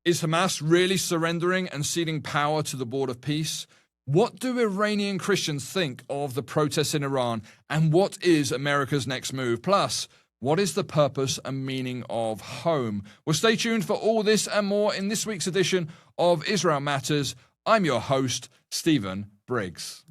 Is Hamas really surrendering and ceding power to the board of peace? What do Iranian Christians think of the protests in Iran? And what is America's next move? Plus, what is the purpose and meaning of home? Well, stay tuned for all this and more in this week's edition of Israel Matters. I'm your host, Stephen Briggs.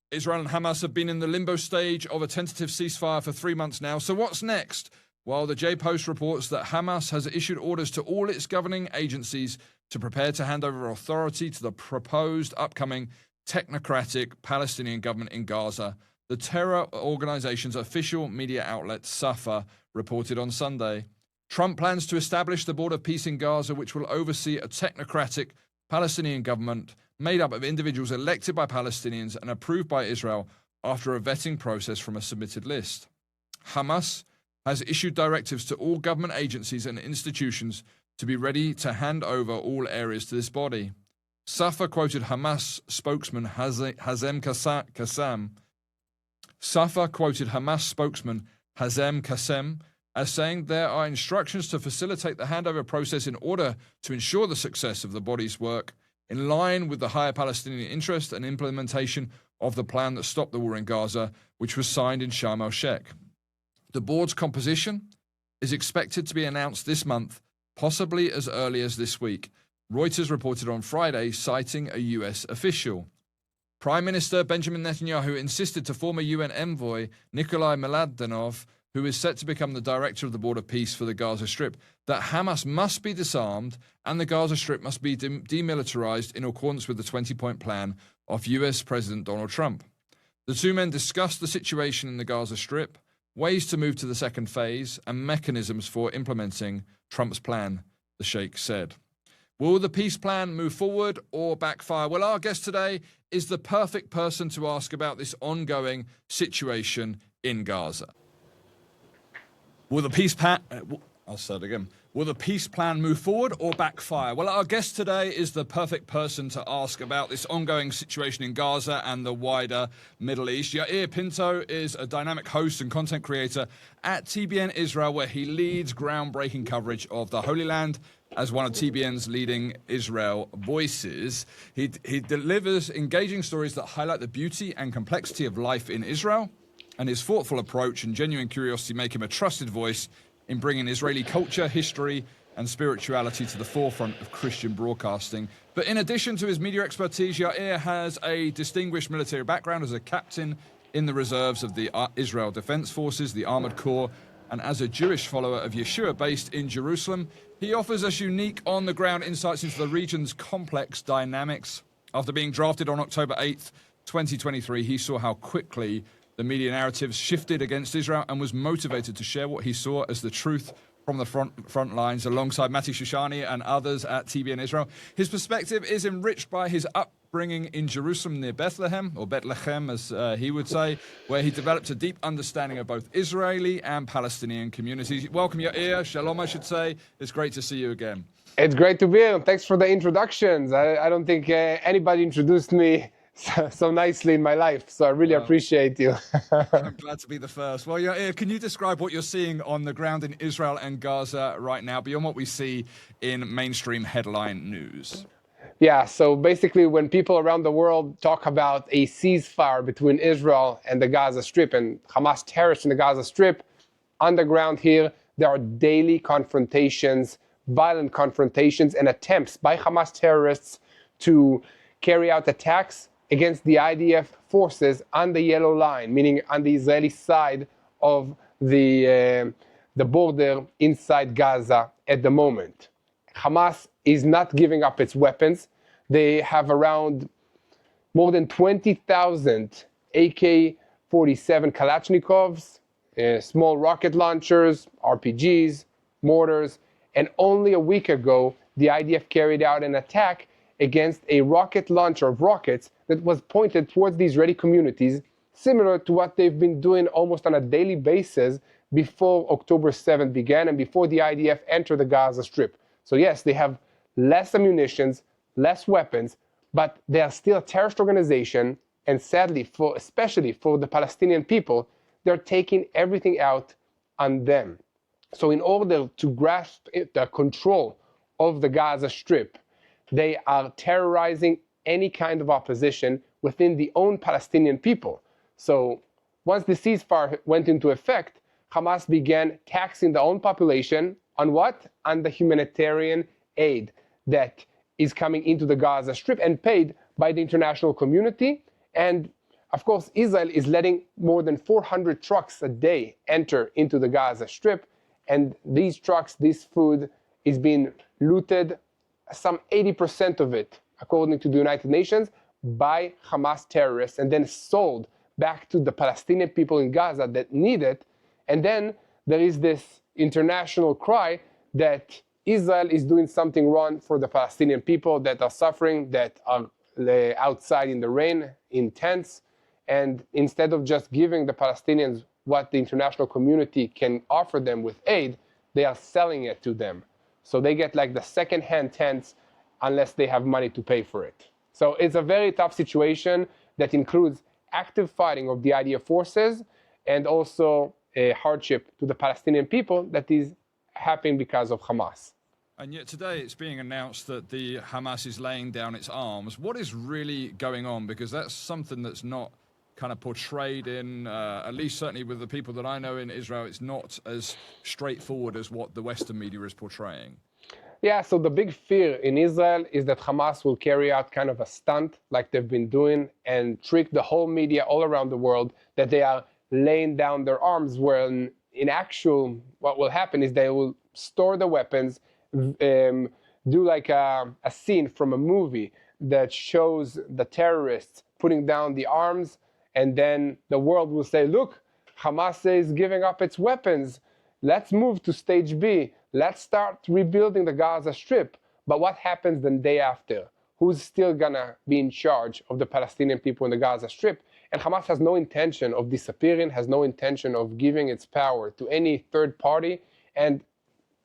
Israel and Hamas have been in the limbo stage of a tentative ceasefire for 3 months now. So what's next? Well, the J-Post reports that Hamas has issued orders to all its governing agencies to prepare to hand over authority to the proposed upcoming technocratic Palestinian government in Gaza. The terror organization's official media outlet, Safa, reported on Sunday. Trump plans to establish the Board of Peace in Gaza, which will oversee a technocratic Palestinian government made up of individuals elected by Palestinians and approved by Israel after a vetting process from a submitted list. Hamas has issued directives to all government agencies and institutions to be ready to hand over all areas to this body. Safa quoted Hamas spokesman Hazem Qassem. Safa quoted Hamas spokesman Hazem Qassem as saying there are instructions to facilitate the handover process in order to ensure the success of the body's work in line with the higher Palestinian interest and implementation of the plan that stopped the war in Gaza, which was signed in Sharm el-Sheikh. The board's composition is expected to be announced this month, possibly as early as this week, Reuters reported on Friday, citing a U.S. official. Prime Minister Benjamin Netanyahu insisted to former UN envoy Nikolai Mladenov, who is set to become the director of the Board of Peace for the Gaza Strip, that Hamas must be disarmed and the Gaza Strip must be demilitarized in accordance with the 20-point plan of US President Donald Trump. The two men discussed the situation in the Gaza Strip, ways to move to the second phase, and mechanisms for implementing Trump's plan, the Sheikh said. Will the peace plan move forward or backfire? Well, our guest today is the perfect person to ask about this ongoing situation in Gaza. Will the peace plan... I'll say it again. Will the peace plan move forward or backfire? Well, our guest today is the perfect person to ask about this ongoing situation in Gaza and the wider Middle East. Yair Pinto is a dynamic host and content creator at TBN Israel, where he leads groundbreaking coverage of the Holy Land as one of TBN's leading Israel voices. He delivers engaging stories that highlight the beauty and complexity of life in Israel, and his thoughtful approach and genuine curiosity make him a trusted voice in bringing Israeli culture, history, and spirituality to the forefront of Christian broadcasting. But in addition to his media expertise, Yair has a distinguished military background as a captain in the reserves of the Israel Defense Forces, the Armored Corps, and as a Jewish follower of Yeshua based in Jerusalem. He offers us unique on-the-ground insights into the region's complex dynamics. After being drafted on October 8th, 2023, he saw how quickly the media narratives shifted against Israel and was motivated to share what he saw as the truth from the front lines alongside Mati Shoshani and others at TBN Israel. His perspective is enriched by his upbringing in Jerusalem near Bethlehem, or Bethlehem as he would say, where he developed a deep understanding of both Israeli and Palestinian communities. Welcome, Yair. Shalom, I should say. It's great to see you again. It's great to be here. Thanks for the introductions. I don't think anybody introduced me so nicely in my life, so I really appreciate you. I'm glad to be the first. Well, Yair, can you describe what you're seeing on the ground in Israel and Gaza right now, beyond what we see in mainstream headline news? Yeah, so basically when people around the world talk about a ceasefire between Israel and the Gaza Strip and Hamas terrorists in the Gaza Strip, on the ground here, there are daily confrontations, violent confrontations, and attempts by Hamas terrorists to carry out attacks against the IDF forces on the yellow line, meaning on the Israeli side of the border inside Gaza at the moment. Hamas is not giving up its weapons. They have around more than 20,000 AK-47 Kalashnikovs, small rocket launchers, RPGs, mortars, and only a week ago, the IDF carried out an attack against a rocket launcher of rockets that was pointed towards the Israeli communities, similar to what they've been doing almost on a daily basis before October 7th began and before the IDF entered the Gaza Strip. So yes, they have less ammunition, less weapons, but they are still a terrorist organization, and sadly, especially for the Palestinian people, they're taking everything out on them. So in order to grasp the control of the Gaza Strip, they are terrorizing any kind of opposition within the own Palestinian people. So once the ceasefire went into effect, Hamas began taxing the own population on what? On the humanitarian aid that is coming into the Gaza Strip and paid by the international community. And of course, Israel is letting more than 400 trucks a day enter into the Gaza Strip. And these trucks, this food is being looted, some 80% of it, according to the United Nations, by Hamas terrorists, and then sold back to the Palestinian people in Gaza that need it. And then there is this international cry that Israel is doing something wrong for the Palestinian people that are suffering, that are outside in the rain, in tents. And instead of just giving the Palestinians what the international community can offer them with aid, they are selling it to them. So they get like the second-hand tents unless they have money to pay for it. So it's a very tough situation that includes active fighting of the IDF forces and also a hardship to the Palestinian people that is happening because of Hamas. And yet today it's being announced that the Hamas is laying down its arms. What is really going on? Because that's something that's not kind of portrayed in, at least certainly with the people that I know in Israel, it's not as straightforward as what the Western media is portraying. Yeah, so the big fear in Israel is that Hamas will carry out kind of a stunt like they've been doing and trick the whole media all around the world that they are laying down their arms, when in actual what will happen is they will store the weapons, do like a scene from a movie that shows the terrorists putting down the arms, and then the world will say, look, Hamas is giving up its weapons. Let's move to stage B. Let's start rebuilding the Gaza Strip. But what happens the day after? Who's still gonna be in charge of the Palestinian people in the Gaza Strip? And Hamas has no intention of disappearing, has no intention of giving its power to any third party. And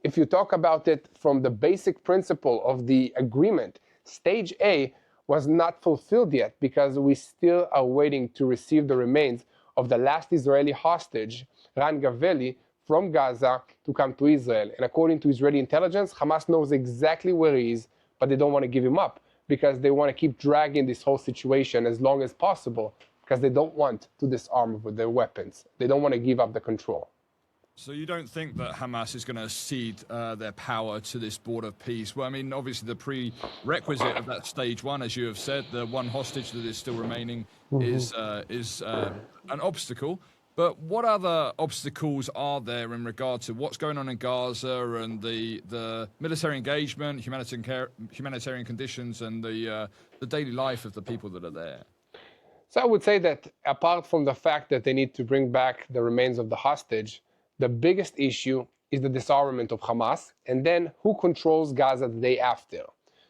if you talk about it from the basic principle of the agreement, stage A was not fulfilled yet because we still are waiting to receive the remains of the last Israeli hostage, Ran Gaveli, from Gaza to come to Israel. And according to Israeli intelligence, Hamas knows exactly where he is, but they don't want to give him up because they want to keep dragging this whole situation as long as possible because they don't want to disarm with their weapons. They don't want to give up the control. So you don't think that Hamas is going to cede their power to this board of peace? Well, I mean, obviously the prerequisite of that stage one, as you have said, the one hostage that is still remaining is an obstacle. But what other obstacles are there in regard to what's going on in Gaza and the military engagement, humanitarian conditions, and the daily life of the people that are there? So I would say that apart from the fact that they need to bring back the remains of the hostage, the biggest issue is the disarmament of Hamas, and then who controls Gaza the day after.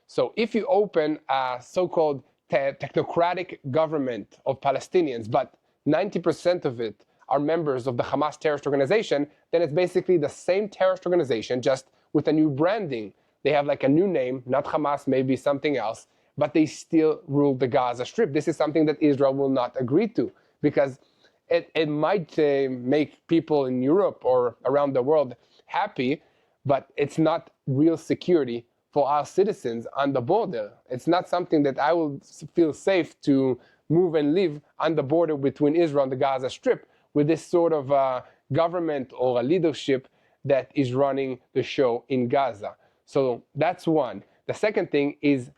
So if you open a so-called technocratic government of Palestinians, but 90% of it are members of the Hamas terrorist organization, then it's basically the same terrorist organization, just with a new branding. They have like a new name, not Hamas, maybe something else, but they still rule the Gaza Strip. This is something that Israel will not agree to, because it might make people in Europe or around the world happy, but it's not real security for our citizens on the border. It's not something that I will feel safe to move and live on the border between Israel and the Gaza Strip with this sort of government or a leadership that is running the show in Gaza. So that's one. The second thing is,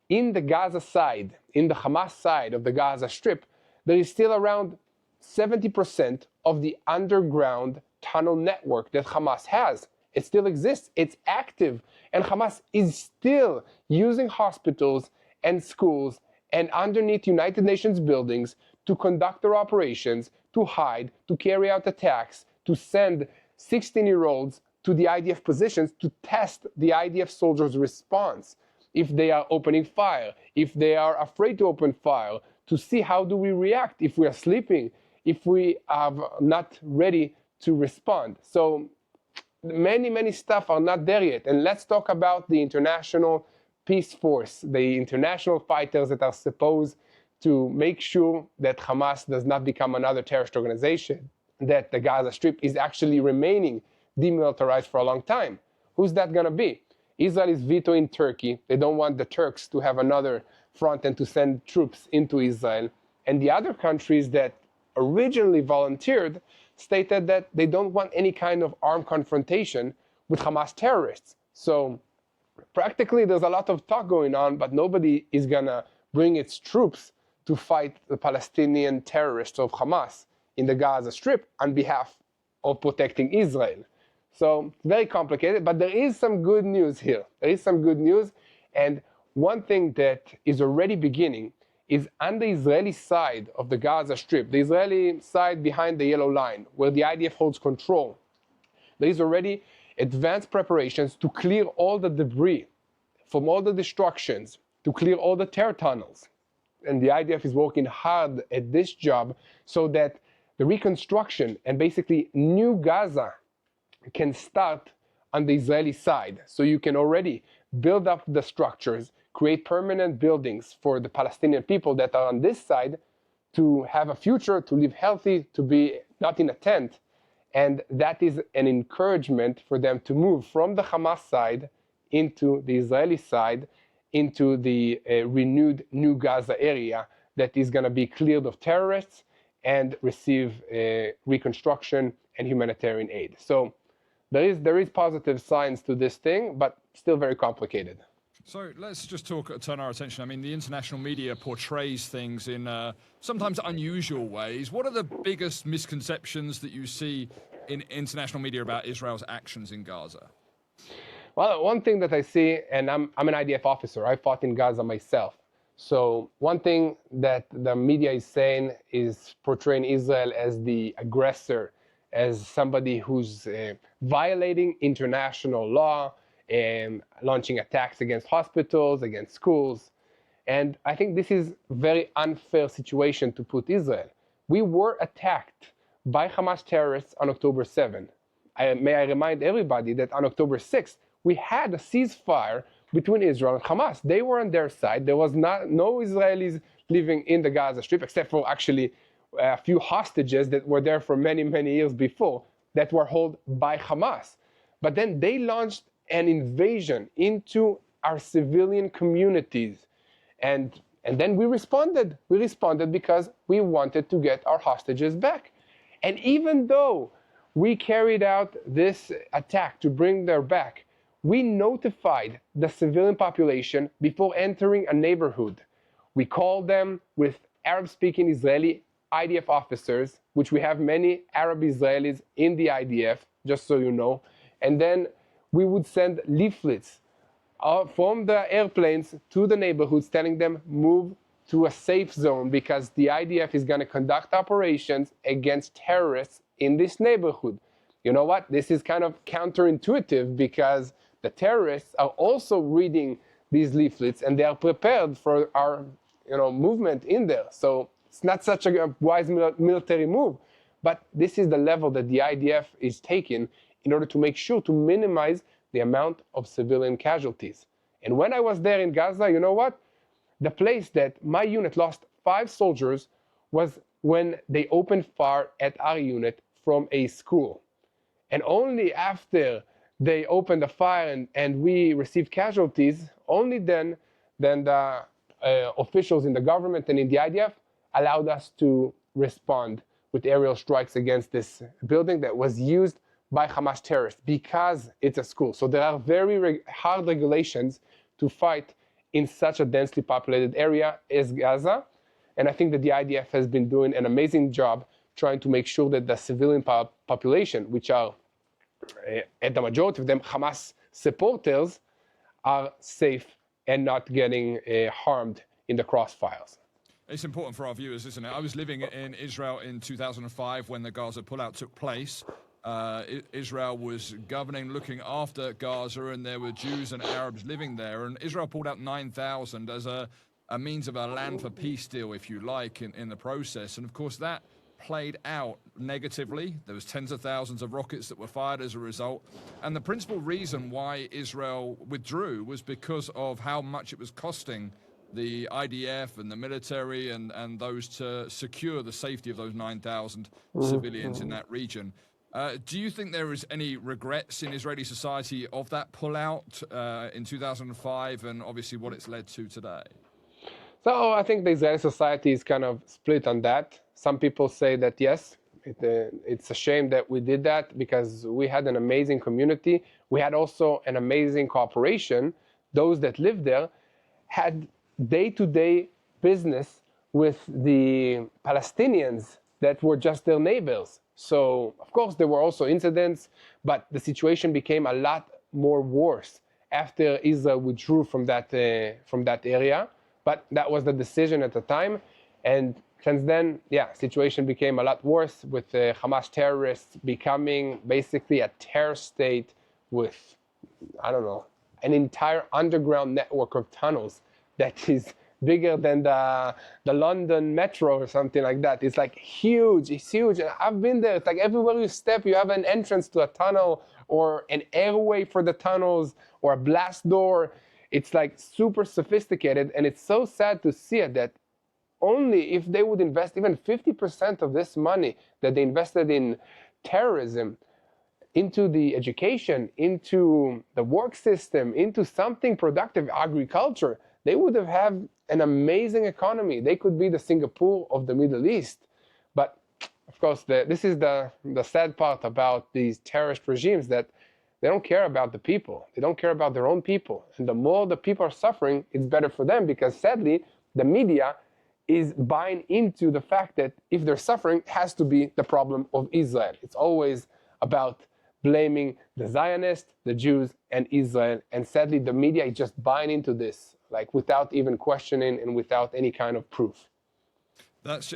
in the Gaza side, in the Hamas side of the Gaza Strip, there is still around 70% of the underground tunnel network that Hamas has. It still exists, it's active, and Hamas is still using hospitals and schools and underneath United Nations buildings to conduct their operations, to hide, to carry out attacks, to send 16-year-olds to the IDF positions to test the IDF soldiers' response. If they are opening fire, if they are afraid to open fire, to see how do we react if we are sleeping, if we are not ready to respond. So many stuff are not there yet. And let's talk about the international peace force, the international fighters that are supposed to make sure that Hamas does not become another terrorist organization, that the Gaza Strip is actually remaining demilitarized for a long time. Who's that going to be? Israel is vetoing Turkey. They don't want the Turks to have another front and to send troops into Israel. And the other countries that originally volunteered stated that they don't want any kind of armed confrontation with Hamas terrorists. So practically there's a lot of talk going on, but nobody is going to bring its troops to fight the Palestinian terrorists of Hamas in the Gaza Strip on behalf of protecting Israel. So very complicated, but there is some good news here. There is some good news, and one thing that is already beginning is on the Israeli side of the Gaza Strip, the Israeli side behind the yellow line, where the IDF holds control. There is already advanced preparations to clear all the debris from all the destructions, to clear all the terror tunnels. And the IDF is working hard at this job so that the reconstruction and basically new Gaza can start on the Israeli side. So you can already build up the structures, create permanent buildings for the Palestinian people that are on this side to have a future, to live healthy, to be not in a tent. And that is an encouragement for them to move from the Hamas side into the Israeli side, into the renewed new Gaza area that is going to be cleared of terrorists and receive reconstruction and humanitarian aid. So there is positive signs to this thing, but still very complicated. So let's just turn our attention. I mean, the international media portrays things in sometimes unusual ways. What are the biggest misconceptions that you see in international media about Israel's actions in Gaza? Well, one thing that I see, and I'm an IDF officer, I fought in Gaza myself. So one thing that the media is saying is portraying Israel as the aggressor, as somebody who's violating international law, and launching attacks against hospitals, against schools. And I think this is a very unfair situation to put Israel. We were attacked by Hamas terrorists on October 7. May I remind everybody that on October 6th, we had a ceasefire between Israel and Hamas. They were on their side. There was no Israelis living in the Gaza Strip, except for actually a few hostages that were there for many, many years before that were held by Hamas. But then they launched an invasion into our civilian communities. And then we responded. We responded because we wanted to get our hostages back. And even though we carried out this attack to bring them back, we notified the civilian population before entering a neighborhood. We called them with Arab-speaking Israeli IDF officers, which we have many Arab Israelis in the IDF, just so you know. And then we would send leaflets from the airplanes to the neighborhoods telling them move to a safe zone because the IDF is going to conduct operations against terrorists in this neighborhood. You know what? This is kind of counterintuitive because the terrorists are also reading these leaflets and they are prepared for our movement in there. So it's not such a wise military move, but this is the level that the IDF is taking in order to make sure to minimize the amount of civilian casualties. And when I was there in Gaza, you know what? The place that my unit lost 5 soldiers was when they opened fire at our unit from a school. And only after they opened the fire and we received casualties, only then the officials in the government and in the IDF allowed us to respond with aerial strikes against this building that was used by Hamas terrorists because it's a school. So there are very hard regulations to fight in such a densely populated area as Gaza. And I think that the IDF has been doing an amazing job trying to make sure that the civilian population, which are at the majority of them Hamas supporters, are safe and not getting harmed in the crossfires. It's important for our viewers, isn't it? I was living in Israel in 2005 when the Gaza pullout took place. Israel was governing, looking after Gaza, and there were Jews and Arabs living there. And Israel pulled out 9,000 as a means of a land for peace deal, if you like, in the process. And of course, that played out negatively. There was tens of thousands of rockets that were fired as a result. And the principal reason why Israel withdrew was because of how much it was costing the IDF and the military and those to secure the safety of those 9,000 civilians in that region. Do you think there is any regrets in Israeli society of that pullout in 2005 and obviously what it's led to today? So I think the Israeli society is kind of split on that. Some people say that yes, it's a shame that we did that because we had an amazing community. We had also an amazing cooperation. Those that lived there had day-to-day business with the Palestinians that were just their neighbors. So of course there were also incidents, but the situation became a lot more worse after Israel withdrew from that area. But that was the decision at the time. And since then, yeah, situation became a lot worse with Hamas terrorists becoming basically a terror state with, I don't know, an entire underground network of tunnels that is bigger than the London metro or something like that. It's like huge, it's huge. And I've been there. It's like everywhere you step, you have an entrance to a tunnel or an airway for the tunnels or a blast door. It's like super sophisticated, and it's so sad to see it that only if they would invest even 50% of this money that they invested in terrorism into the education, into the work system, into something productive, agriculture, they would have had an amazing economy. They could be the Singapore of the Middle East. But of course, this is the sad part about these terrorist regimes, that they don't care about the people. They don't care about their own people. And the more the people are suffering, it's better for them, because sadly, the media is buying into the fact that if they're suffering, it has to be the problem of Israel. It's always about blaming the Zionists, the Jews, and Israel. And sadly, the media is just buying into this, like without even questioning and without any kind of proof.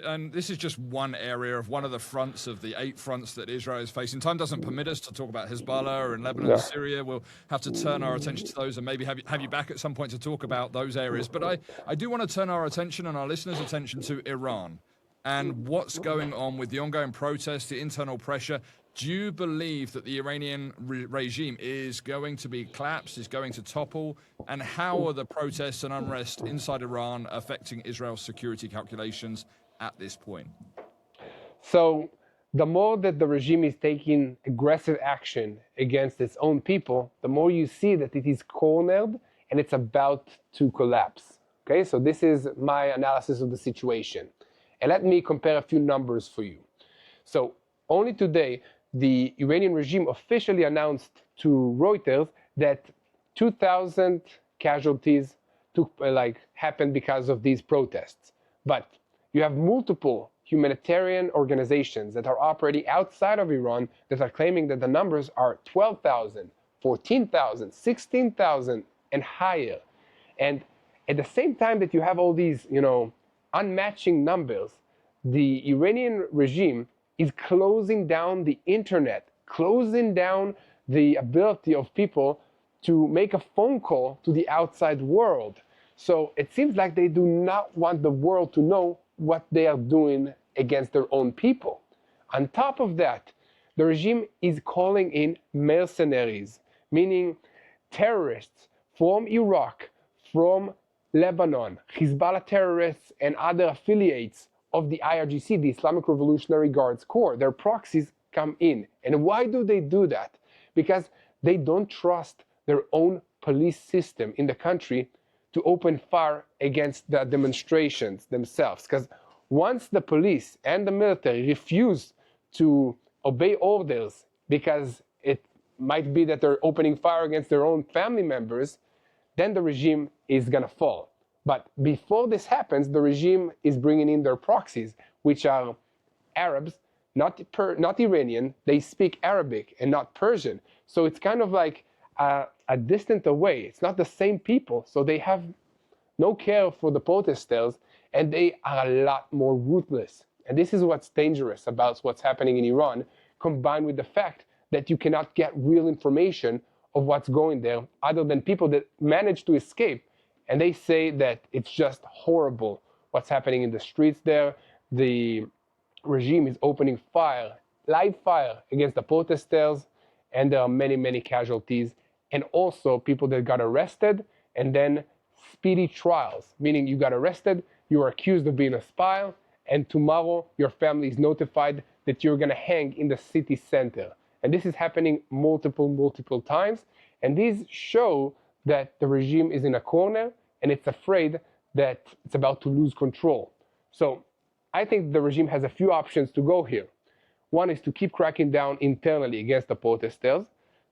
And this is just one area of one of the fronts of the 8 fronts that Israel is facing. Time doesn't permit us to talk about Hezbollah and Lebanon and Syria. We'll have to turn our attention to those and maybe have you back at some point to talk about those areas. But I do want to turn our attention and our listeners' attention to Iran and what's going on with the ongoing protests, the internal pressure. Do you believe that the Iranian regime is going to be collapsed, is going to topple? And how are the protests and unrest inside Iran affecting Israel's security calculations at this point? So the more that the regime is taking aggressive action against its own people, the more you see that it is cornered and it's about to collapse. Okay, so this is my analysis of the situation. And let me compare a few numbers for you. So only today, the Iranian regime officially announced to Reuters that 2,000 casualties happened because of these protests. But you have multiple humanitarian organizations that are operating outside of Iran that are claiming that the numbers are 12,000, 14,000, 16,000 and higher. And at the same time that you have all these, unmatching numbers, the Iranian regime is closing down the internet, closing down the ability of people to make a phone call to the outside world. So it seems like they do not want the world to know what they are doing against their own people. On top of that, the regime is calling in mercenaries, meaning terrorists from Iraq, from Lebanon, Hezbollah terrorists, and other affiliates of the IRGC, the Islamic Revolutionary Guards Corps. Their proxies come in. And why do they do that? Because they don't trust their own police system in the country to open fire against the demonstrations themselves. Because once the police and the military refuse to obey orders because it might be that they're opening fire against their own family members, then the regime is going to fall. But before this happens, the regime is bringing in their proxies, which are Arabs, not Iranian. They speak Arabic and not Persian. So it's kind of like a distant away. It's not the same people. So they have no care for the protesters, and they are a lot more ruthless. And this is what's dangerous about what's happening in Iran, combined with the fact that you cannot get real information of what's going there, other than people that manage to escape. And they say that it's just horrible what's happening in the streets there. The regime is opening fire, live fire, against the protesters, and there are many, many casualties, and also people that got arrested, and then speedy trials, meaning you got arrested, you are accused of being a spy, and tomorrow your family is notified that you're going to hang in the city center. And this is happening multiple times, and these show that the regime is in a corner and it's afraid that it's about to lose control. So I think the regime has a few options to go here. One is to keep cracking down internally against the protesters.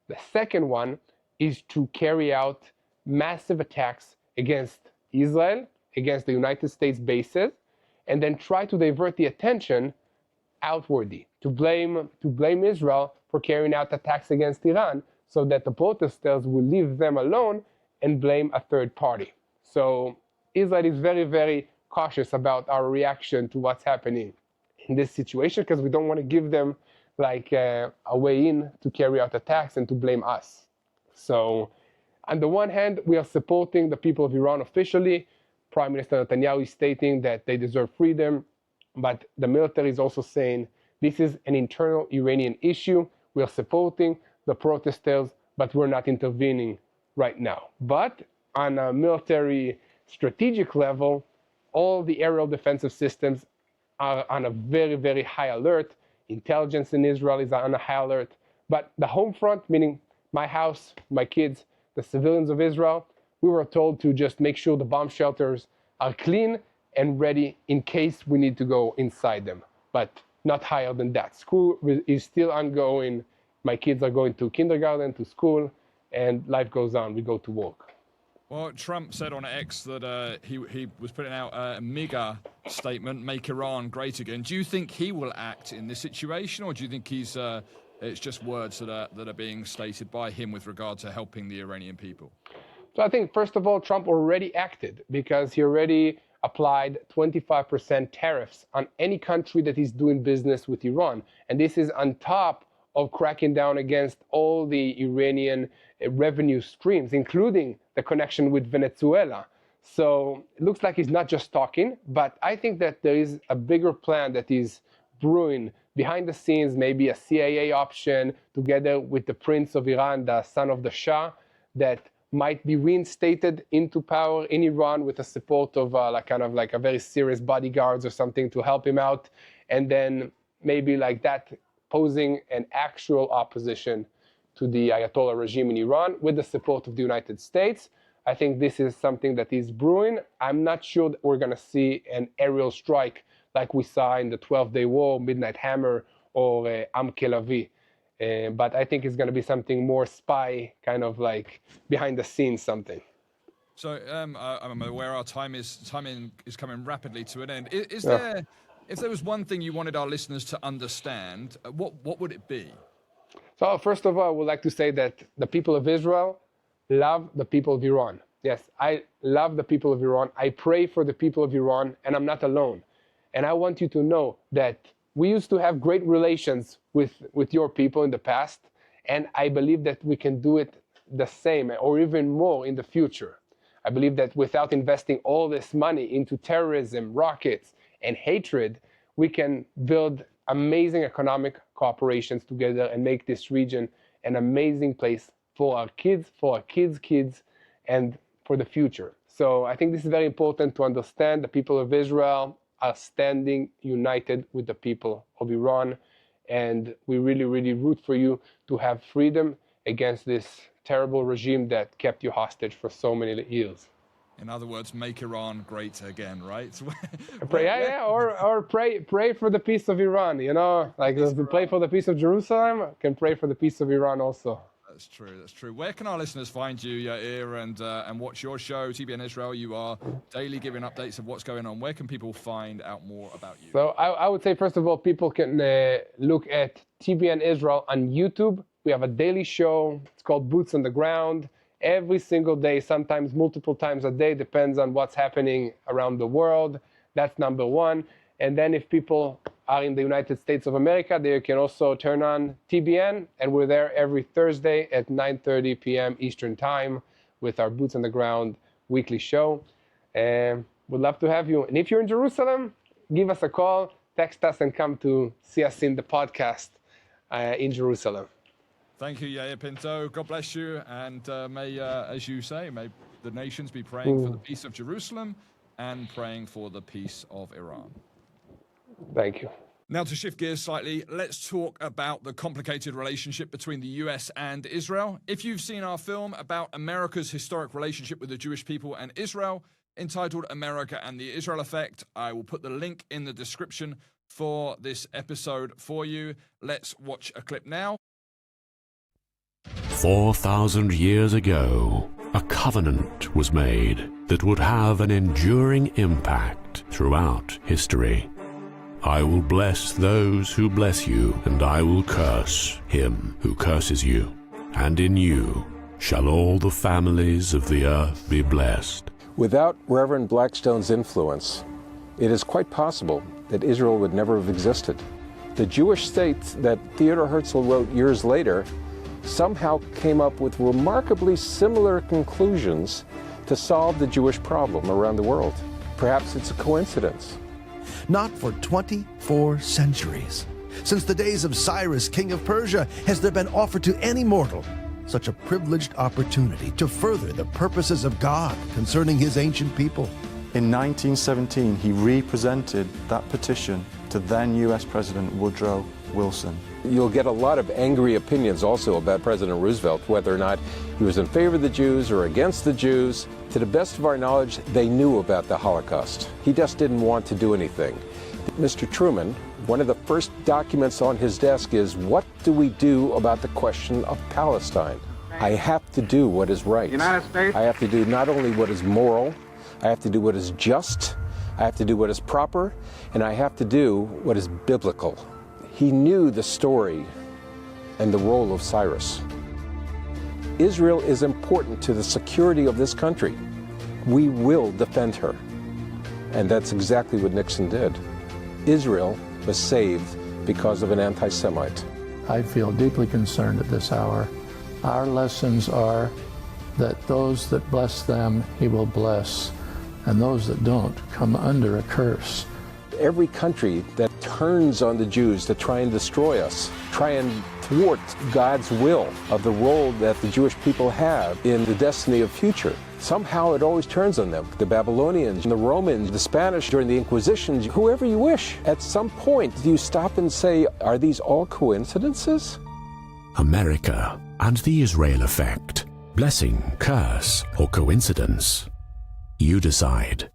The second one is to carry out massive attacks against Israel, against the United States bases, and then try to divert the attention outwardly, to blame Israel for carrying out attacks against Iran, so that the protesters will leave them alone and blame a third party. So Israel is very, very cautious about our reaction to what's happening in this situation, because we don't want to give them like a way in to carry out attacks and to blame us. So on the one hand, we are supporting the people of Iran officially. Prime Minister Netanyahu is stating that they deserve freedom, but the military is also saying this is an internal Iranian issue. We are supporting the protesters, but we're not intervening right now. But on a military strategic level, all the aerial defensive systems are on a very, very high alert. Intelligence in Israel is on a high alert. But the home front, meaning my house, my kids, the civilians of Israel, we were told to just make sure the bomb shelters are clean and ready in case we need to go inside them, but not higher than that. School is still ongoing. My kids are going to kindergarten, to school, and life goes on. We go to work. Well, Trump said on X that he was putting out a mega statement, make Iran great again. Do you think he will act in this situation, or do you think it's just words that are being stated by him with regard to helping the Iranian people? So I think, first of all, Trump already acted, because he already applied 25% tariffs on any country that is doing business with Iran. And this is on top of cracking down against all the Iranian revenue streams, including the connection with Venezuela. So it looks like he's not just talking, but I think that there is a bigger plan that is brewing behind the scenes, maybe a CIA option together with the Prince of Iran, the son of the Shah, that might be reinstated into power in Iran with the support of like a very serious bodyguards or something to help him out, and then maybe like that posing an actual opposition to the Ayatollah regime in Iran with the support of the United States. I think this is something that is brewing. I'm not sure that we're going to see an aerial strike like we saw in the 12-Day War, Midnight Hammer, or Am Kelavi. But I think it's going to be something more spy, kind of like behind the scenes something. So I'm aware our time is coming rapidly to an end. Is there, if there was one thing you wanted our listeners to understand, what would it be? So first of all, I would like to say that the people of Israel love the people of Iran. Yes, I love the people of Iran. I pray for the people of Iran, and I'm not alone. And I want you to know that we used to have great relations with your people in the past, and I believe that we can do it the same or even more in the future. I believe that without investing all this money into terrorism, rockets, and hatred, we can build amazing economic cooperations together and make this region an amazing place for our kids, and for the future. So I think this is very important to understand. The people of Israel are standing united with the people of Iran, and we really, really root for you to have freedom against this terrible regime that kept you hostage for so many years. In other words, make Iran great again, right? Or pray for the peace of Iran. You know, like to pray for the peace of Jerusalem, can pray for the peace of Iran also. That's true. That's true. Where can our listeners find you, Yair, and watch your show, TBN Israel? You are daily giving updates of what's going on. Where can people find out more about you? So I would say, first of all, people can look at TBN Israel on YouTube. We have a daily show. It's called Boots on the Ground. Every single day, sometimes multiple times a day, depends on what's happening around the world. That's number one. And then if people are in the United States of America, they can also turn on TBN, and we're there every Thursday at 9:30 p.m. Eastern Time with our Boots on the Ground weekly show. And we'd love to have you. And if you're in Jerusalem, give us a call. text us and come to see us in the podcast in Jerusalem. Thank you, Yair Pinto. God bless you. And may, as you say, may the nations be praying for the peace of Jerusalem and praying for the peace of Iran. Thank you. Now, to shift gears slightly, let's talk about the complicated relationship between the US and Israel. If you've seen our film about America's historic relationship with the Jewish people and Israel, entitled America and the Israel Effect, I will put the link in the description for this episode for you. Let's watch a clip now. 4,000 years ago, a covenant was made that would have an enduring impact throughout history. I will bless those who bless you, and I will curse him who curses you. And in you shall all the families of the earth be blessed. Without Reverend Blackstone's influence, it is quite possible that Israel would never have existed. The Jewish state that Theodor Herzl wrote years later somehow came up with remarkably similar conclusions to solve the Jewish problem around the world. Perhaps it's a coincidence. Not for 24 centuries. Since the days of Cyrus, king of Persia, has there been offered to any mortal such a privileged opportunity to further the purposes of God concerning his ancient people. In 1917, he represented that petition to then US President Woodrow Wilson. You'll get a lot of angry opinions also about President Roosevelt, whether or not he was in favor of the Jews or against the Jews. To the best of our knowledge, they knew about the Holocaust. He just didn't want to do anything. Mr. Truman, one of the first documents on his desk is, what do we do about the question of Palestine? I have to do what is right. United States. I have to do not only what is moral, I have to do what is just, I have to do what is proper, and I have to do what is biblical. He knew the story and the role of Cyrus. Israel is important to the security of this country. We will defend her. And that's exactly what Nixon did. Israel was saved because of an anti-Semite. I feel deeply concerned at this hour. Our lessons are that those that bless them, he will bless, and those that don't come under a curse. Every country that turns on the Jews to try and destroy us, try and thwart God's will of the role that the Jewish people have in the destiny of future, somehow it always turns on them. The Babylonians, the Romans, the Spanish during the Inquisition, whoever you wish. At some point, do you stop and say, are these all coincidences? America and the Israel Effect. Blessing, curse, or coincidence? You decide.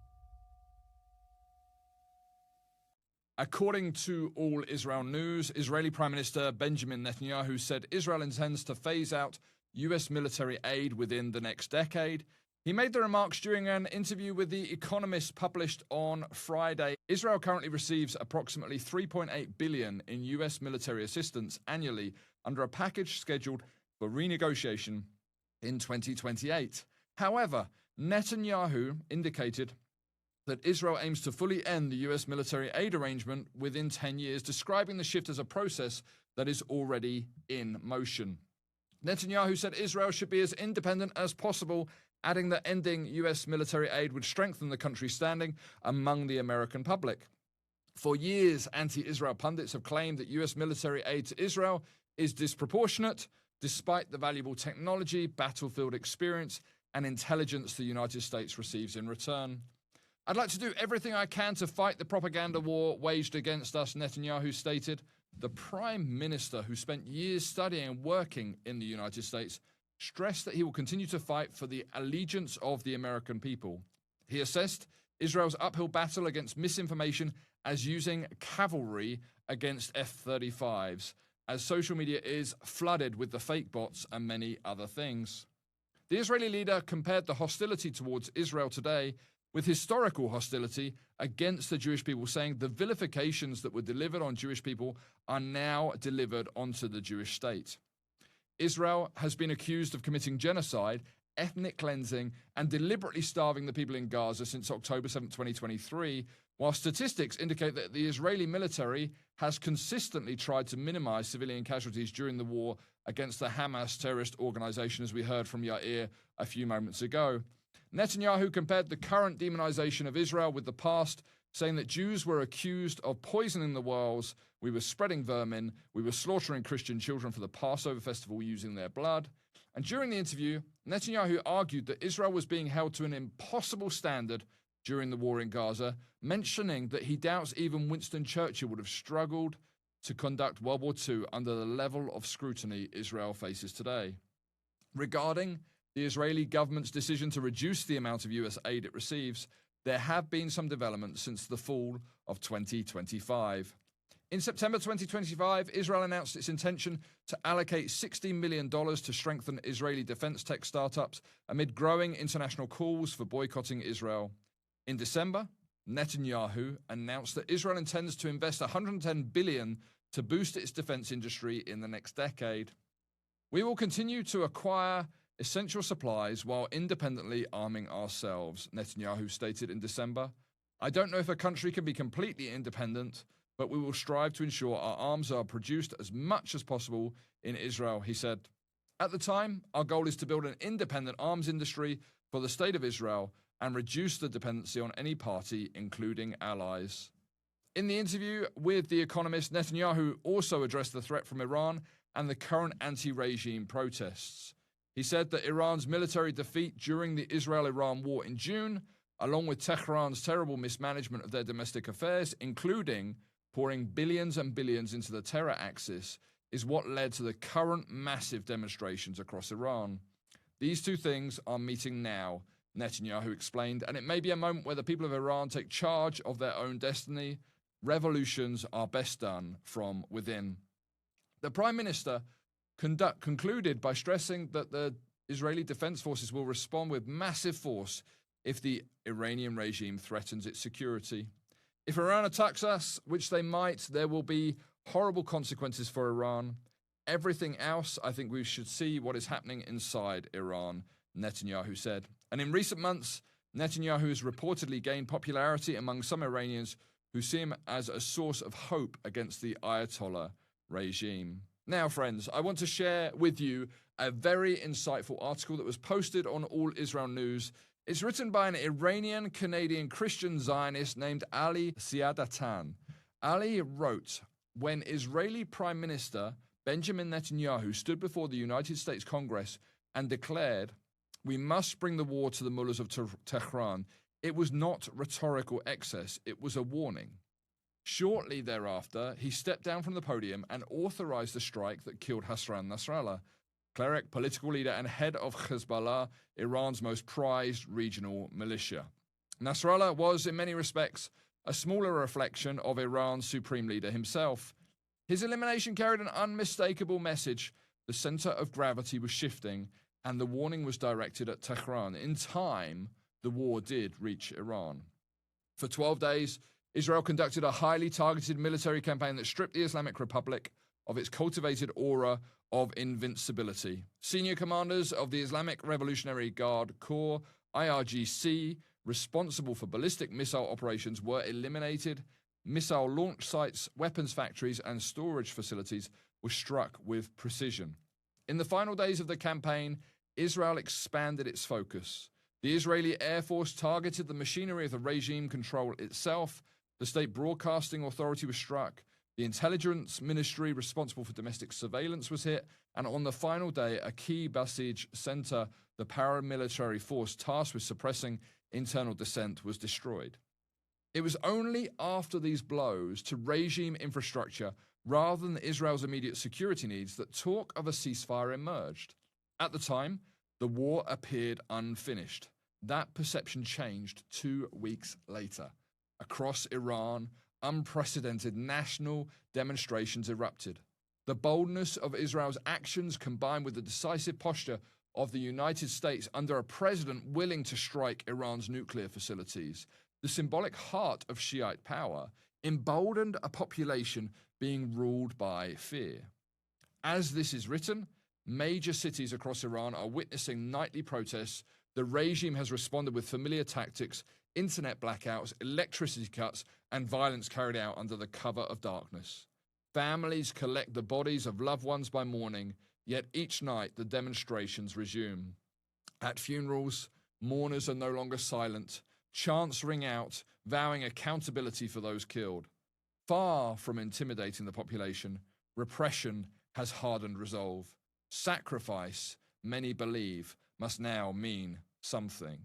According to All Israel News, Israeli Prime Minister Benjamin Netanyahu said Israel intends to phase out US military aid within the next decade. He made the remarks during an interview with The Economist published on Friday. Israel currently receives approximately $3.8 billion in US military assistance annually under a package scheduled for renegotiation in 2028. However, Netanyahu indicated that Israel aims to fully end the US military aid arrangement within 10 years, describing the shift as a process that is already in motion. Netanyahu said Israel should be as independent as possible, adding that ending US military aid would strengthen the country's standing among the American public. For years, anti-Israel pundits have claimed that US military aid to Israel is disproportionate, despite the valuable technology, battlefield experience, and intelligence the United States receives in return. I'd like to do everything I can to fight the propaganda war waged against us, Netanyahu stated. The Prime Minister, who spent years studying and working in the United States, stressed that he will continue to fight for the allegiance of the American people. He assessed Israel's uphill battle against misinformation as using cavalry against F-35s, as social media is flooded with the fake bots and many other things. The Israeli leader compared the hostility towards Israel today with historical hostility against the Jewish people, saying the vilifications that were delivered on Jewish people are now delivered onto the Jewish state. Israel has been accused of committing genocide, ethnic cleansing, and deliberately starving the people in Gaza since October 7, 2023, while statistics indicate that the Israeli military has consistently tried to minimize civilian casualties during the war against the Hamas terrorist organization, as we heard from Yair a few moments ago. Netanyahu compared the current demonization of Israel with the past, saying that Jews were accused of poisoning the wells, we were spreading vermin, we were slaughtering Christian children for the Passover festival using their blood. And during the interview, Netanyahu argued that Israel was being held to an impossible standard during the war in Gaza, mentioning that he doubts even Winston Churchill would have struggled to conduct World War II under the level of scrutiny Israel faces today. Regarding the Israeli government's decision to reduce the amount of US aid it receives, there have been some developments since the fall of 2025. In September 2025, Israel announced its intention to allocate $60 million to strengthen Israeli defense tech startups amid growing international calls for boycotting Israel. In December, Netanyahu announced that Israel intends to invest $110 billion to boost its defense industry in the next decade. We will continue to acquire essential supplies while independently arming ourselves, Netanyahu stated in December. I don't know if a country can be completely independent, but we will strive to ensure our arms are produced as much as possible in Israel, he said. At the time, our goal is to build an independent arms industry for the state of Israel and reduce the dependency on any party, including allies. In the interview with The Economist, Netanyahu also addressed the threat from Iran and the current anti-regime protests. He said that Iran's military defeat during the Israel-Iran war in June, along with Tehran's terrible mismanagement of their domestic affairs, including pouring billions and billions into the terror axis, is what led to the current massive demonstrations across Iran. These two things are meeting now, Netanyahu explained, and it may be a moment where the people of Iran take charge of their own destiny. Revolutions are best done from within. The Prime Minister concluded by stressing that the Israeli Defense Forces will respond with massive force if the Iranian regime threatens its security. If Iran attacks us, which they might, there will be horrible consequences for Iran. Everything else, I think we should see what is happening inside Iran, Netanyahu said. And in recent months, Netanyahu has reportedly gained popularity among some Iranians who see him as a source of hope against the Ayatollah regime. Now, friends, I want to share with you a very insightful article that was posted on All Israel News. It's written by an Iranian-Canadian Christian Zionist named Ali Siadatan. Ali wrote, when Israeli Prime Minister Benjamin Netanyahu stood before the United States Congress and declared, we must bring the war to the mullahs of Tehran, it was not rhetorical excess, it was a warning. Shortly thereafter, he stepped down from the podium and authorized the strike that killed Hassan Nasrallah, cleric, political leader, and head of Hezbollah, Iran's most prized regional militia. Nasrallah was, in many respects, a smaller reflection of Iran's supreme leader himself. His elimination carried an unmistakable message. The center of gravity was shifting, and the warning was directed at Tehran. In time, the war did reach Iran. For 12 days, Israel conducted a highly targeted military campaign that stripped the Islamic Republic of its cultivated aura of invincibility. Senior commanders of the Islamic Revolutionary Guard Corps, IRGC, responsible for ballistic missile operations, were eliminated. Missile launch sites, weapons factories, and storage facilities were struck with precision. In the final days of the campaign, Israel expanded its focus. The Israeli Air Force targeted the machinery of the regime control itself. The state broadcasting authority was struck. The intelligence ministry responsible for domestic surveillance was hit. And on the final day, a key Basij center, the paramilitary force tasked with suppressing internal dissent, was destroyed. It was only after these blows to regime infrastructure, rather than Israel's immediate security needs, that talk of a ceasefire emerged. At the time, the war appeared unfinished. That perception changed 2 weeks later. Across Iran, unprecedented national demonstrations erupted. The boldness of Israel's actions, combined with the decisive posture of the United States under a president willing to strike Iran's nuclear facilities, the symbolic heart of Shiite power, emboldened a population being ruled by fear. As this is written, major cities across Iran are witnessing nightly protests. The regime has responded with familiar tactics, internet blackouts, electricity cuts, and violence carried out under the cover of darkness. Families collect the bodies of loved ones by morning, yet each night the demonstrations resume. At funerals, mourners are no longer silent. chants ring out, vowing accountability for those killed. Far from intimidating the population, repression has hardened resolve. Sacrifice, many believe, must now mean something.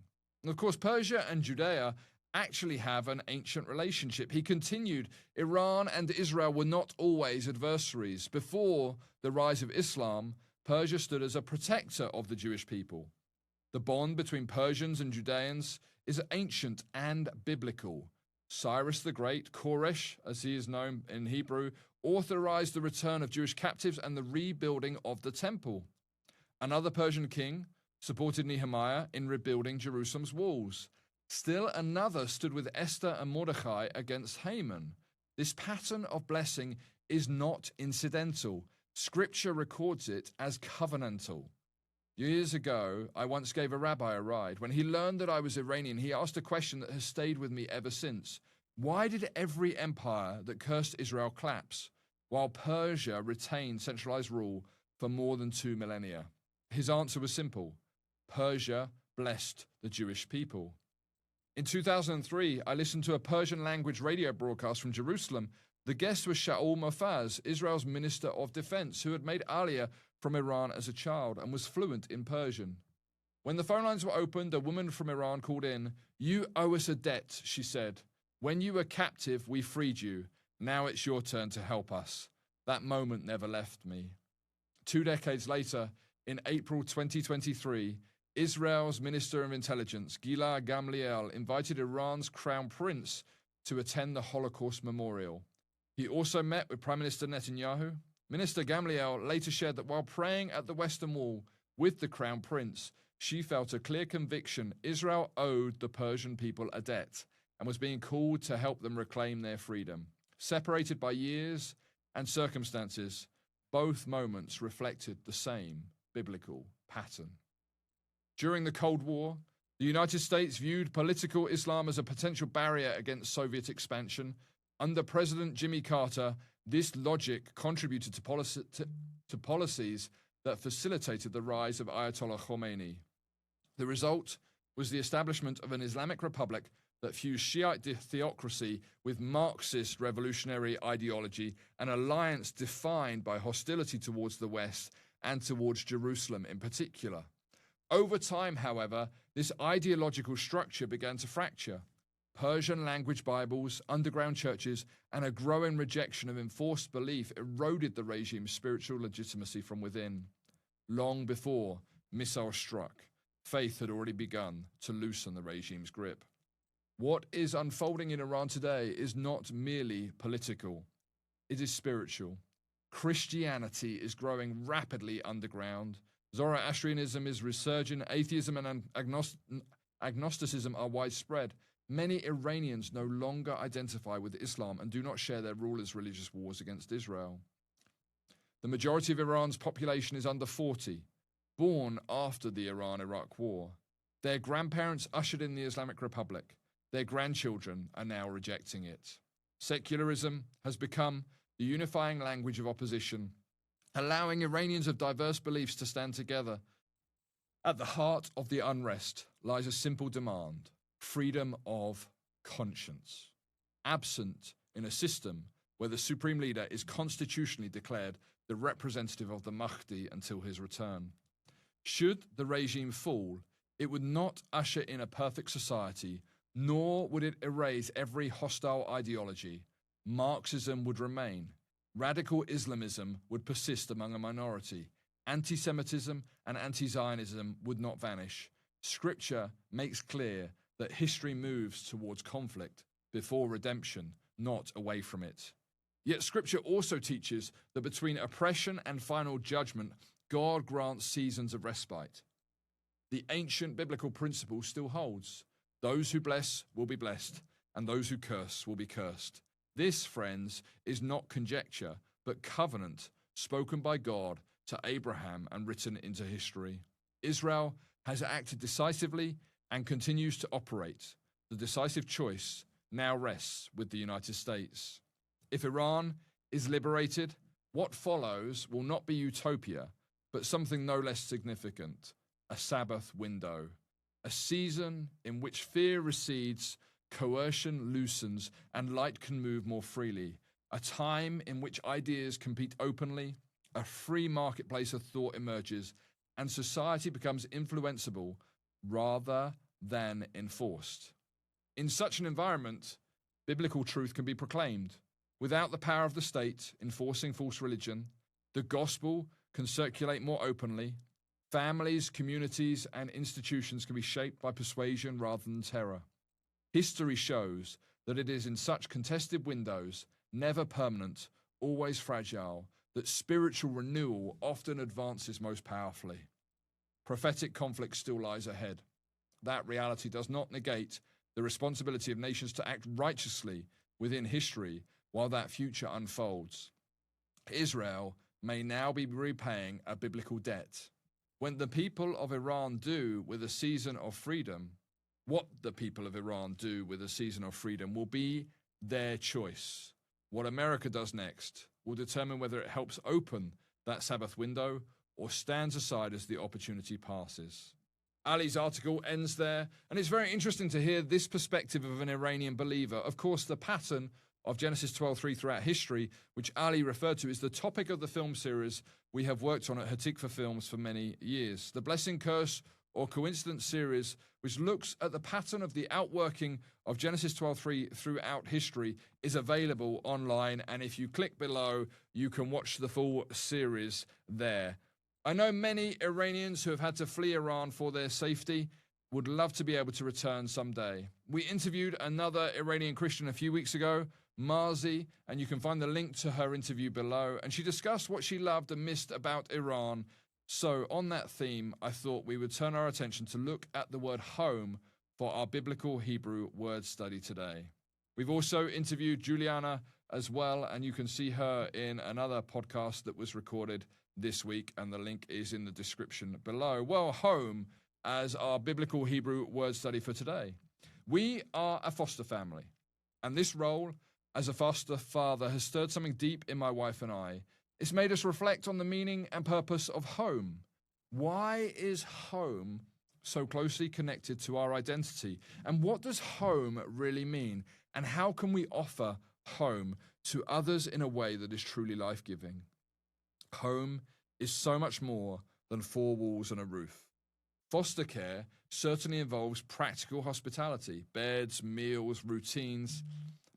And of course, Persia and Judea actually have an ancient relationship. He continued, Iran and Israel were not always adversaries. Before the rise of Islam, Persia stood as a protector of the Jewish people. The bond between Persians and Judeans is ancient and biblical. Cyrus the Great, Koresh, as he is known in Hebrew, authorized the return of Jewish captives and the rebuilding of the temple. Another Persian king supported Nehemiah in rebuilding Jerusalem's walls. Still another stood with Esther and Mordecai against Haman. This pattern of blessing is not incidental. Scripture records it as covenantal. Years ago, I once gave a rabbi a ride. When he learned that I was Iranian, he asked a question that has stayed with me ever since. Why did every empire that cursed Israel collapse, while Persia retained centralized rule for more than 2 millennia? His answer was simple. Persia blessed the Jewish people. In 2003, I listened to a Persian-language radio broadcast from Jerusalem. The guest was Shaul Mofaz, Israel's Minister of Defense, who had made Aliyah from Iran as a child and was fluent in Persian. When the phone lines were opened, a woman from Iran called in. "You owe us a debt," she said. "When you were captive, we freed you. Now it's your turn to help us." That moment never left me. 2 decades later, in April 2023, Israel's Minister of Intelligence, Gilad Gamliel, invited Iran's Crown Prince to attend the Holocaust Memorial. He also met with Prime Minister Netanyahu. Minister Gamliel later shared that while praying at the Western Wall with the Crown Prince, she felt a clear conviction Israel owed the Persian people a debt and was being called to help them reclaim their freedom. Separated by years and circumstances, both moments reflected the same biblical pattern. During the Cold War, the United States viewed political Islam as a potential barrier against Soviet expansion. Under President Jimmy Carter, this logic contributed to policies that facilitated the rise of Ayatollah Khomeini. The result was the establishment of an Islamic republic that fused Shiite theocracy with Marxist revolutionary ideology, an alliance defined by hostility towards the West and towards Jerusalem in particular. Over time, however, this ideological structure began to fracture. Persian language Bibles, underground churches, and a growing rejection of enforced belief eroded the regime's spiritual legitimacy from within. Long before missiles struck, faith had already begun to loosen the regime's grip. What is unfolding in Iran today is not merely political, it is spiritual. Christianity is growing rapidly underground. Zoroastrianism is resurgent, atheism and agnosticism are widespread. Many Iranians no longer identify with Islam and do not share their rulers' religious wars against Israel. The majority of Iran's population is under 40, born after the Iran-Iraq War. Their grandparents ushered in the Islamic Republic. Their grandchildren are now rejecting it. Secularism has become the unifying language of opposition, allowing Iranians of diverse beliefs to stand together. At the heart of the unrest lies a simple demand: freedom of conscience. Absent in a system where the supreme leader is constitutionally declared the representative of the Mahdi until his return. Should the regime fall, it would not usher in a perfect society, nor would it erase every hostile ideology. Marxism would remain. Radical Islamism would persist among a minority. Anti-Semitism and anti-Zionism would not vanish. Scripture makes clear that history moves towards conflict before redemption, not away from it. Yet Scripture also teaches that between oppression and final judgment, God grants seasons of respite. The ancient biblical principle still holds. Those who bless will be blessed, and those who curse will be cursed. This, friends, is not conjecture, but covenant spoken by God to Abraham and written into history. Israel has acted decisively and continues to operate. The decisive choice now rests with the United States. If Iran is liberated, what follows will not be utopia, but something no less significant: a Sabbath window. a season in which fear recedes, coercion loosens, and light can move more freely, a time in which ideas compete openly, a free marketplace of thought emerges, and society becomes influenceable rather than enforced. In such an environment, biblical truth can be proclaimed. Without the power of the state enforcing false religion, the gospel can circulate more openly. Families, communities, and institutions can be shaped by persuasion rather than terror. History shows that it is in such contested windows, never permanent, always fragile, that spiritual renewal often advances most powerfully. Prophetic conflict still lies ahead. That reality does not negate the responsibility of nations to act righteously within history while that future unfolds. Israel may now be repaying a biblical debt. When the people of Iran do with a season of freedom, what the people of Iran do with a season of freedom will be their choice. What America does next will determine whether it helps open that Sabbath window or stands aside as the opportunity passes. Ali's article ends there, and it's very interesting to hear this perspective of an Iranian believer. Of course, the pattern of Genesis 12:3 throughout history, which Ali referred to, is the topic of the film series we have worked on at Hatikva Films for many years. The Blessing, Curse, or Coincidence series, which looks at the pattern of the outworking of Genesis 12:3 throughout history, is available online, and if you click below, you can watch the full series there. I know many Iranians who have had to flee Iran for their safety would love to be able to return someday. We interviewed another Iranian Christian a few weeks ago, Marzi, and you can find the link to her interview below, and she discussed what she loved and missed about Iran. So on that theme, I thought we would turn our attention to look at the word home for our biblical Hebrew word study today. We've also interviewed Juliana as well, and you can see her in another podcast that was recorded this week, and the link is in the description below. Well, home as our biblical Hebrew word study for today. We are a foster family, and this role as a foster father has stirred something deep in my wife and I. It's made us reflect on the meaning and purpose of home. Why is home so closely connected to our identity? And what does home really mean? And how can we offer home to others in a way that is truly life-giving? Home is so much more than four walls and a roof. Foster care certainly involves practical hospitality, beds, meals, routines,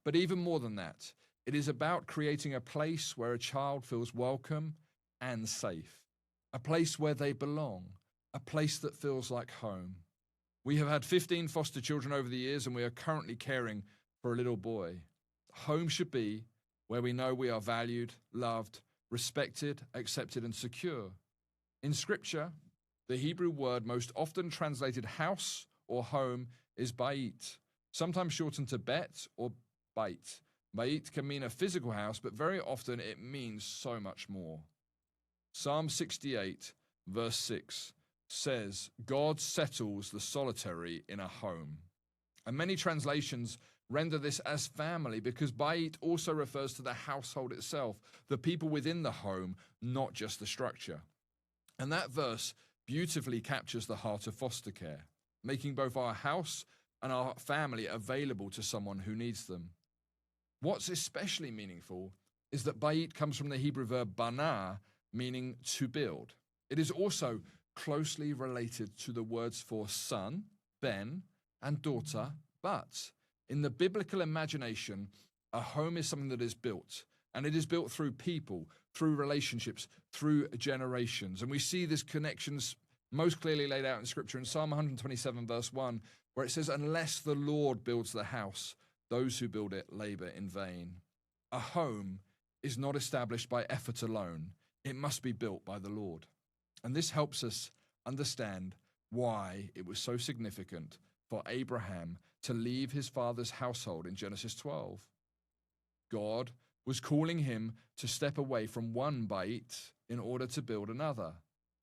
but even more than that, it is about creating a place where a child feels welcome and safe, a place where they belong, a place that feels like home. We have had 15 foster children over the years, and we are currently caring for a little boy. Home should be where we know we are valued, loved, respected, accepted, and secure. In Scripture, the Hebrew word most often translated house or home is bayit, sometimes shortened to bet or bait. Bayit can mean a physical house, but very often it means so much more. Psalm 68, verse 6, says, God settles the solitary in a home. And many translations render this as family, because bayit also refers to the household itself, the people within the home, not just the structure. And that verse beautifully captures the heart of foster care, making both our house and our family available to someone who needs them. What's especially meaningful is that bayit comes from the Hebrew verb bana, meaning to build. It is also closely related to the words for son, ben, and daughter, but in the biblical imagination, a home is something that is built, and it is built through people, through relationships, through generations. And we see this connections most clearly laid out in Scripture in Psalm 127, verse 1, where it says, unless the Lord builds the house, those who build it labor in vain. A home is not established by effort alone. It must be built by the Lord. And this helps us understand why it was so significant for Abraham to leave his father's household in Genesis 12. God was calling him to step away from one bayit in order to build another,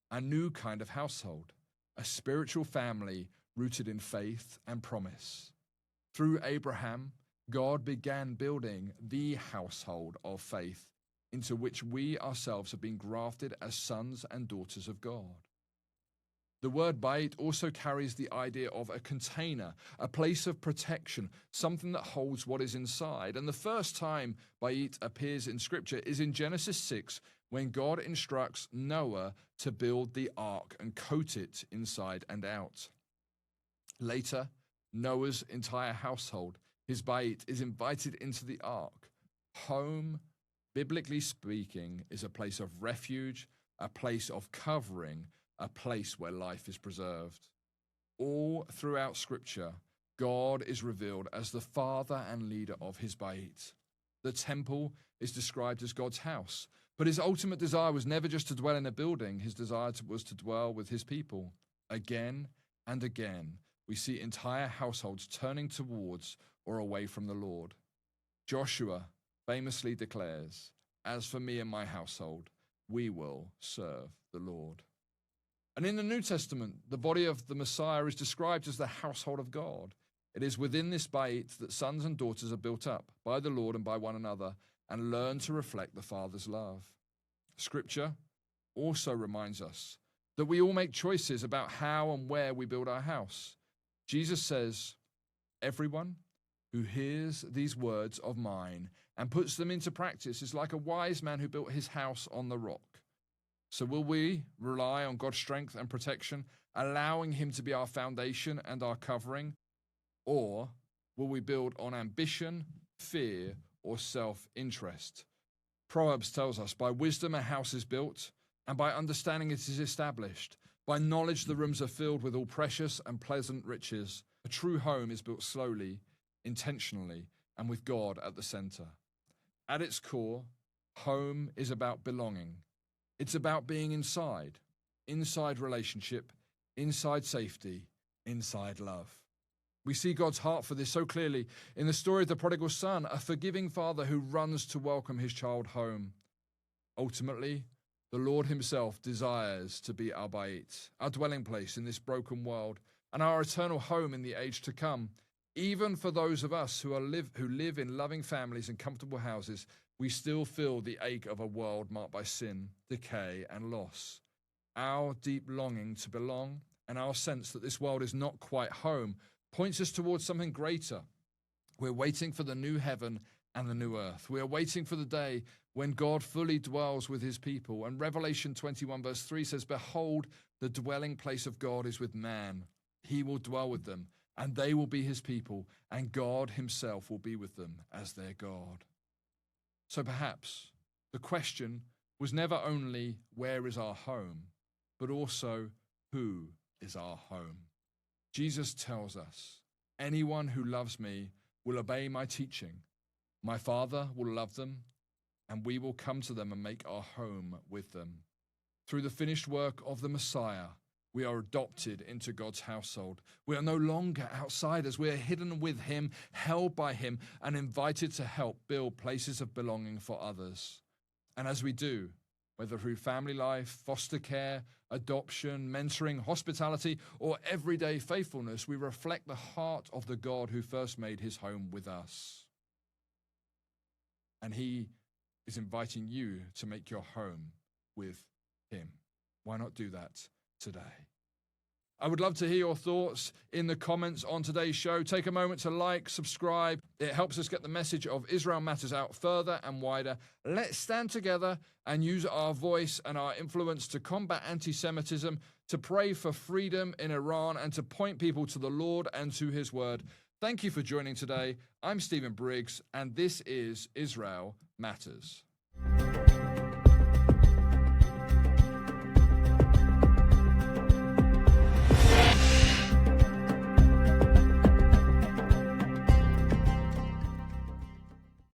a new kind of household, a spiritual family rooted in faith and promise. Through Abraham, God began building the household of faith into which we ourselves have been grafted as sons and daughters of God. The word bayit also carries the idea of a container, a place of protection, something that holds what is inside. And the first time bayit appears in Scripture is in Genesis 6, when God instructs Noah to build the ark and coat it inside and out. Later, Noah's entire household, his bayit, is invited into the ark. Home, biblically speaking, is a place of refuge, a place of covering, a place where life is preserved. All throughout Scripture, God is revealed as the father and leader of his bayit. The temple is described as God's house, but his ultimate desire was never just to dwell in a building. His desire was to dwell with his people. Again and again, we see entire households turning towards or away from the Lord. Joshua famously declares, "As for me and my household, we will serve the Lord." And in the New Testament, the body of the Messiah is described as the household of God. It is within this bayit that sons and daughters are built up by the Lord and by one another and learn to reflect the Father's love. Scripture also reminds us that we all make choices about how and where we build our house. Jesus says, "Everyone who hears these words of mine and puts them into practice is like a wise man who built his house on the rock." So will we rely on God's strength and protection, allowing him to be our foundation and our covering? Or will we build on ambition, fear, or self-interest? Proverbs tells us, by wisdom a house is built, and by understanding it is established. By knowledge the rooms are filled with all precious and pleasant riches. A true home is built slowly, intentionally, and with God at the center. At its core, home is about belonging. It's about being inside relationship, inside safety, inside love. We see God's heart for this so clearly in the story of the prodigal son, a forgiving father who runs to welcome his child home. Ultimately, the Lord himself desires to be our bayit, our dwelling place in this broken world, and our eternal home in the age to come. Even for those of us who live in loving families and comfortable houses, we still feel the ache of a world marked by sin, decay, and loss. Our deep longing to belong and our sense that this world is not quite home points us towards something greater. We're waiting for the new heaven and the new earth. We are waiting for the day when God fully dwells with his people. And Revelation 21 verse 3 says, "Behold, the dwelling place of God is with man. He will dwell with them, and they will be his people, and God himself will be with them as their God." So perhaps the question was never only where is our home, but also who is our home. Jesus tells us, "Anyone who loves me will obey my teaching. My Father will love them, and we will come to them and make our home with them." Through the finished work of the Messiah, we are adopted into God's household. We are no longer outsiders. We are hidden with him, held by him, and invited to help build places of belonging for others. And as we do, whether through family life, foster care, adoption, mentoring, hospitality, or everyday faithfulness, we reflect the heart of the God who first made his home with us. And he is inviting you to make your home with him. Why not do that today? I would love to hear your thoughts in the comments on today's show. Take a moment to like, subscribe. It helps us get the message of Israel Matters out further and wider. Let's stand together and use our voice and our influence to combat anti-Semitism, to pray for freedom in Iran, and to point people to the Lord and to his word. Thank you for joining today. I'm Stephen Briggs, and this is Israel Matters.